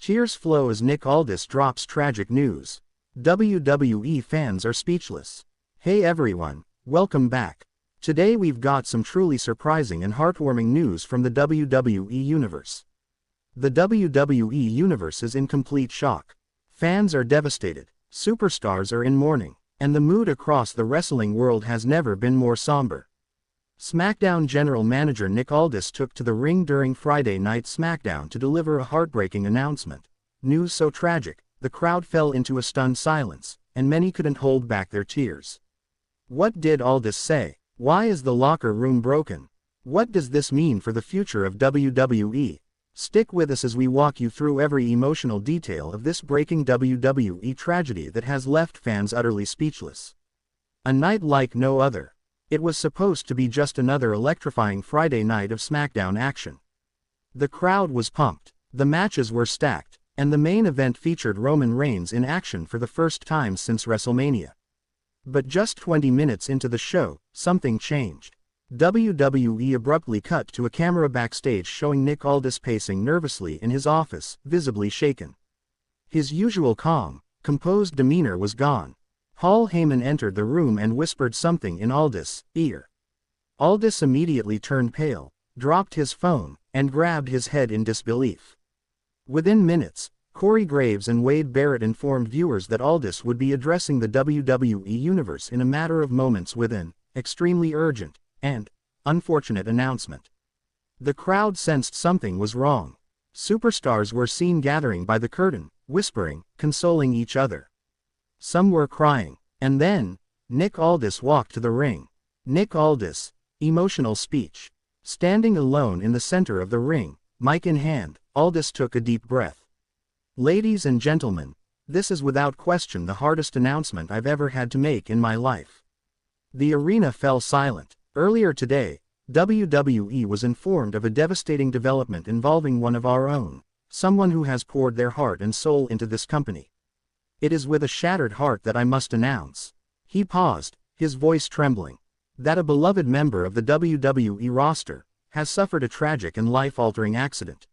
Tears flow as Nick Aldis drops tragic news. WWE fans are speechless. Hey everyone, welcome back. Today we've got some truly surprising and heartwarming news from the WWE Universe. The WWE Universe is in complete shock. Fans are devastated, superstars are in mourning, and the mood across the wrestling world has never been more somber. SmackDown General Manager Nick Aldis took to the ring during Friday Night SmackDown to deliver a heartbreaking announcement. News so tragic, the crowd fell into a stunned silence, and many couldn't hold back their tears. What did Aldis say? Why is the locker room broken? What does this mean for the future of WWE? Stick with us as we walk you through every emotional detail of this breaking WWE tragedy that has left fans utterly speechless. A night like no other. It was supposed to be just another electrifying Friday night of SmackDown action. The crowd was pumped, the matches were stacked, and the main event featured Roman Reigns in action for the first time since WrestleMania. But just 20 minutes into the show, something changed. WWE abruptly cut to a camera backstage showing Nick Aldis pacing nervously in his office, visibly shaken. His usual calm, composed demeanor was gone. Paul Heyman entered the room and whispered something in Aldis' ear. Aldis immediately turned pale, dropped his phone, and grabbed his head in disbelief. Within minutes, Corey Graves and Wade Barrett informed viewers that Aldis would be addressing the WWE Universe in a matter of moments with an extremely urgent and unfortunate announcement. The crowd sensed something was wrong. Superstars were seen gathering by the curtain, whispering, consoling each other. Some were crying. And then, Nick Aldis walked to the ring. Nick Aldis, emotional speech. Standing alone in the center of the ring, mic in hand, Aldis took a deep breath. Ladies and gentlemen, this is without question the hardest announcement I've ever had to make in my life. The arena fell silent. Earlier today, WWE was informed of a devastating development involving one of our own, someone who has poured their heart and soul into this company. It is with a shattered heart that I must announce. He paused, his voice trembling. That a beloved member of the WWE roster has suffered a tragic and life-altering accident.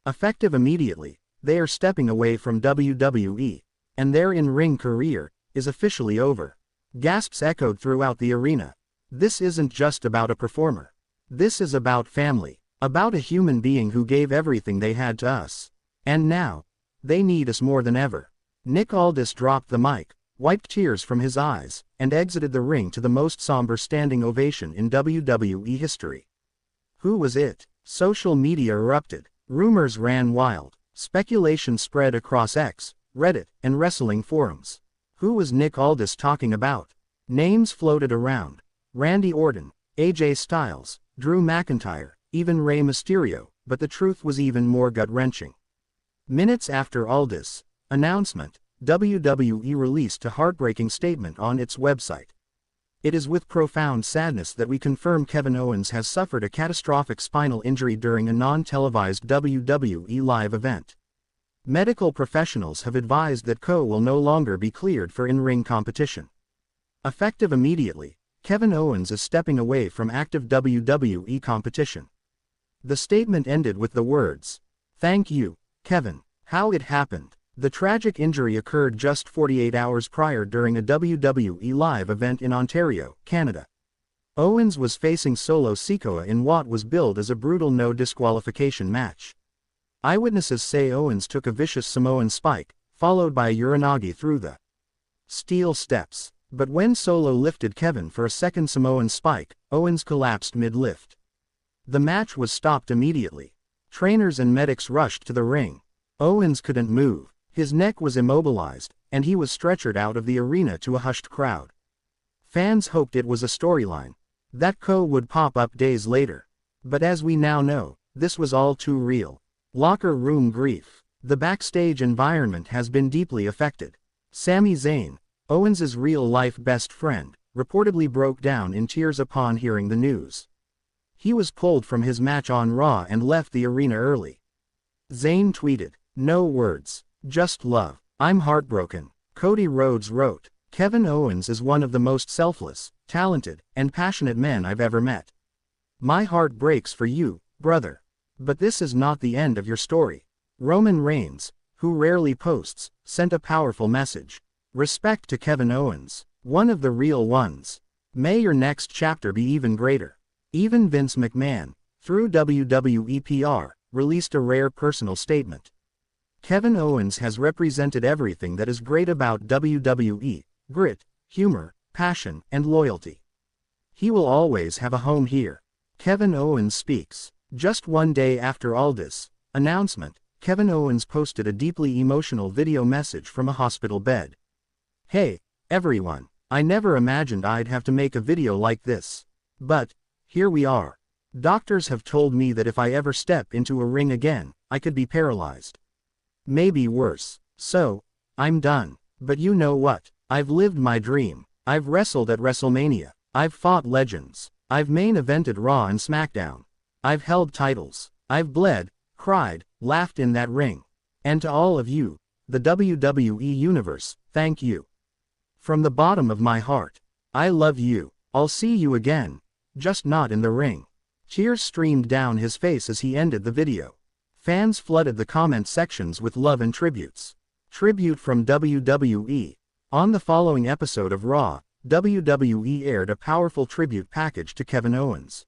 Effective immediately, they are stepping away from WWE, and their in-ring career is officially over. Gasps echoed throughout the arena. This isn't just about a performer. This is about family, about a human being who gave everything they had to us. And now, they need us more than ever. Nick Aldis dropped the mic, wiped tears from his eyes, and exited the ring to the most somber standing ovation in WWE history. Who was it? Social media erupted. Rumors ran wild. Speculation spread across X, Reddit, and wrestling forums. Who was Nick Aldis talking about? Names floated around. Randy Orton, AJ Styles, Drew McIntyre, even Rey Mysterio, but the truth was even more gut-wrenching. Minutes after Aldis' announcement, WWE released a heartbreaking statement on its website. It is with profound sadness that we confirm Kevin Owens has suffered a catastrophic spinal injury during a non-televised WWE live event. Medical professionals have advised that Co will no longer be cleared for in-ring competition. Effective immediately, Kevin Owens is stepping away from active WWE competition. The statement ended with the words, "Thank you, Kevin." How it happened. The tragic injury occurred just 48 hours prior during a WWE live event in Ontario, Canada. Owens was facing Solo Sikoa in what was billed as a brutal no disqualification match. Eyewitnesses say Owens took a vicious Samoan spike, followed by a Uranagi through the steel steps. But when Solo lifted Kevin for a second Samoan spike, Owens collapsed mid-lift. The match was stopped immediately. Trainers and medics rushed to the ring. Owens couldn't move. His neck was immobilized, and he was stretchered out of the arena to a hushed crowd. Fans hoped it was a storyline, that Co would pop up days later. But as we now know, this was all too real. Locker room grief. The backstage environment has been deeply affected. Sami Zayn, Owens' real-life best friend, reportedly broke down in tears upon hearing the news. He was pulled from his match on Raw and left the arena early. Zayn tweeted, "No words. Just love. I'm heartbroken." Cody Rhodes wrote, "Kevin Owens is one of the most selfless, talented, and passionate men I've ever met. My heart breaks for you, brother. But this is not the end of your story. Roman Reigns, who rarely posts, sent a powerful message. Respect to Kevin Owens, one of the real ones. May your next chapter be even greater. Even Vince McMahon, through WWE PR, released a rare personal statement. Kevin Owens has represented everything that is great about WWE: grit, humor, passion, and loyalty. He will always have a home here. Kevin Owens speaks. Just one day after Aldis' announcement, Kevin Owens posted a deeply emotional video message from a hospital bed. "Hey, everyone, I never imagined I'd have to make a video like this. But here we are. Doctors have told me that if I ever step into a ring again, I could be paralyzed. Maybe worse. So, I'm done. But you know what? I've lived my dream. I've wrestled at WrestleMania. I've fought legends. I've main evented Raw and SmackDown. I've held titles. I've bled, cried, laughed in that ring. And to all of you, the WWE Universe, thank you. From the bottom of my heart. I love you. I'll see you again. Just not in the ring." Tears streamed down his face as he ended the video. Fans flooded the comment sections with love and tributes. Tribute from WWE. On the following episode of Raw, WWE aired a powerful tribute package to Kevin Owens.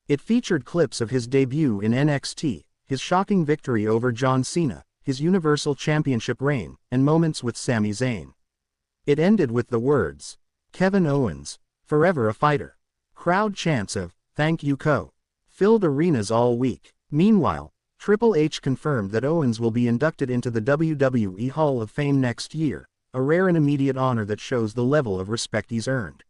It featured clips of his debut in NXT, his shocking victory over John Cena, his Universal Championship reign, and moments with Sami Zayn. It ended with the words, "Kevin Owens, forever a fighter." Crowd chants of, "Thank you, Co." filled arenas all week. Meanwhile, Triple H confirmed that Owens will be inducted into the WWE Hall of Fame next year, a rare and immediate honor that shows the level of respect he's earned.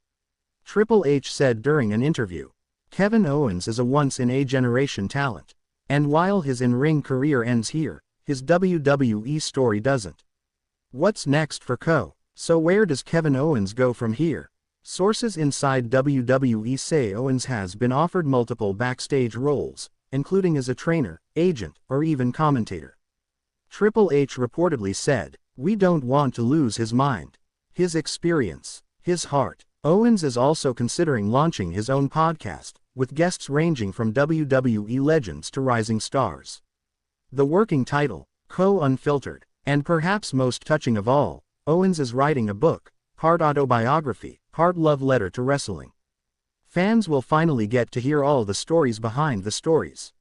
Triple H said during an interview, "Kevin Owens is a once-in-a-generation talent. And while his in-ring career ends here, his WWE story doesn't. What's next for Co? So where does Kevin Owens go from here?" Sources inside WWE say Owens has been offered multiple backstage roles, including as a trainer, agent, or even commentator. Triple H reportedly said, "We don't want to lose his mind, his experience, his heart." Owens is also considering launching his own podcast, with guests ranging from WWE legends to rising stars. The working title, Co Unfiltered, and perhaps most touching of all, Owens is writing a book, part autobiography, part love letter to wrestling. Fans will finally get to hear all the stories behind the stories.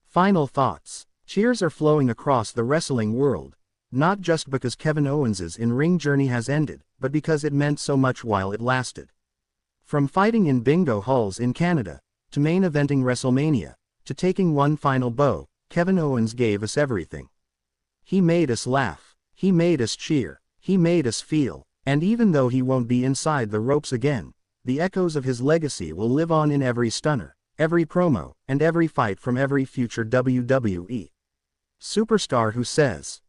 Final thoughts. Cheers are flowing across the wrestling world, not just because Kevin Owens' in-ring journey has ended, but because it meant so much while it lasted. From fighting in bingo halls in Canada, to main eventing WrestleMania, to taking one final bow, Kevin Owens gave us everything. He made us laugh. He made us cheer. He made us feel. And even though he won't be inside the ropes again, the echoes of his legacy will live on in every stunner, every promo, and every fight from every future WWE superstar who says,